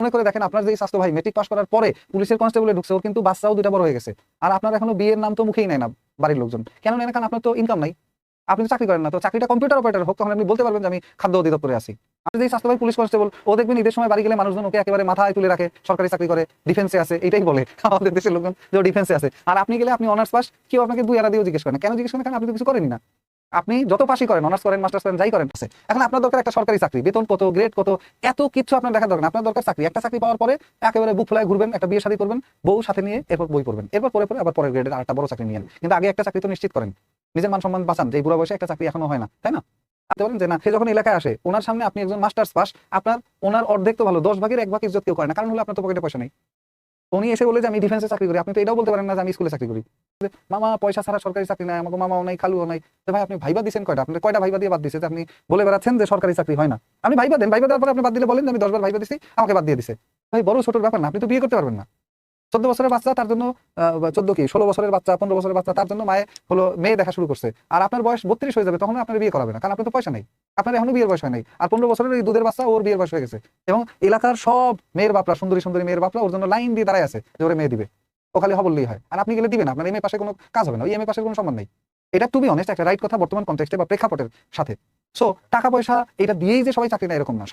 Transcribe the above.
মনে করে দেখেন আপনার যে স্বাস্থ্য ভাই মেট্রিক পাস করার পরে পুলিশের কনস্টেবলে ঢুকছে, ওর কিন্তু বাচ্চাও 2টা বড় হয়ে গেছে, আর আপনার এখনো বিয়ের নাম তো মুখেই নেয় না বাড়ির লোকজন। কেন নেয় না? কারণ আপনার তো ইনকাম নাই, আপনি তো চাকরি করেন না। তো চাকরিটা কম্পিউটার অপারেটর হোক, তখন আপনি বলতে পারবেন যে আমি খাদ্য অধিদপ্তরে আছি। আপনি যে স্বাস্থ্য ভাই পুলিশ কনস্টেবল, ও দেখবেন ঈদের সময় বাড়ি গেলে মানুষজন ওকে একেবারে মাথায় তুলে রাখে, সরকারি চাকরি করে, ডিফেন্সে আছে, এটাই বলে আমাদের দেশের লোকজন যে ডিফেন্সে আছে। আর আপনি গেলে আপনি অনার্স পাস, কেউ আপনাকে 2 আনা দিয়েও জিজ্ঞেস করেন। কেন জিজ্ঞেস করেন? কারণ আপনি তো কিছু করেনই না। আপনি যত পাশই করেন, অনার্স করেন, মাস্টার্স করেন, যাই করেন আছে, এখন আপনার দরকার একটা সরকারি চাকরি, বেতন কত, গ্রেড কত, এত কিছু আপনার দেখা দরকার। আপনার দরকার চাকরি। একটা চাকরি পাওয়ার পরে একেবারে বুক ফুলায় ঘুরবেন, একটা বিয়ে শাদী করবেন, বউ সাথে নিয়ে, এরপর বই পড়বেন, এরপর পরে পরে আবার পরের গ্রেডের আরেকটা বড় চাকরি নিয়েন। কিন্তু আগে একটা চাকরি তো নিশ্চিত করেন, নিজের মান সম্মান বাঁচান, যে এই বুড়া বয়সে একটা চাকরি এখনো হয় না, তাই না? আপনি বলেন যে না, সে যখন এলাকায় আসে, ওনার সামনে আপনি একজন মাস্টার্স পাস, আপনার ওনার অর্ধেক তো ভালো, 10 ভাগের 1 ভাগ ইজ্জত কেউ করে না। কারণ হলো আপনার তো পকেটে পয়সা নেই। উনি এসে বলে যে আমি ডিফেন্সে চাকরি করি, আপনি তো এটাও বলতে পারেন না যে আমি স্কুলে চাকরি করি। যে মামা পয়সা ছাড়া সরকারি চাকরি নাই, আমাকে মামাও নাই, খালুও নাই। তো ভাই আপনি ভাইবা দিচ্ছেন কয়টা? আপনি কয়টা ভাইবা দিয়ে বাদ দিচ্ছে যে আপনি বলে বেড়াচ্ছেন যে সরকারি চাকরি হয় না? আপনি ভাইবা দেন, ভাইবা দেওয়ার পরে আপনি বাদ দিলে বলেন যে আমি 10 বার ভাইবা দিচ্ছি, আমাকে বাদ দিয়ে দিছে। ভাই বড় ছোটোর ব্যাপার না, আপনি তো বিয়ে করতে পারবেন না। 14 বছরের বাচ্চা, তার জন্য 14 কি 16 বছরের বাচ্চা, 15 বছরের বাচ্চা, তার জন্য মায়ে হলো মেয়ে দেখা শুরু করছে। আর আপনার বয়স 32 হয়ে যাবে, তখন আপনার বিয়ে করাবে না, কারণ আপনার তো পয়সা নেই, আপনার এখনো বিয়ের বয়স হয় নাই। আর 15 বছরের এই দুধের বাচ্চা, ওর বিয়ের বয়স হয়ে গেছে। এবং এলাকার সব মেয়ের বাপরা, সুন্দরী সুন্দরী মেয়ের বাপরা ওর জন্য লাইন দিয়ে দাঁড়ায় আছে যে ওরে মেয়ে দিবে। ও খালি হবললেই হয়, আর আপনি গেলে দিবেন, আপনার এমএ পাশে কোনো কাজ হবে না, ওই এমএ পাশের কোনো সম্মান নেই। এটা টু বি অনেস্ট একটা রাইট কথা বর্তমান কনটেক্সটে বা প্রেক্ষাপটের সাথে। সো টাকা পয়সা এটা দিয়েই যে সবাই চাকরি নেয় এরকম না।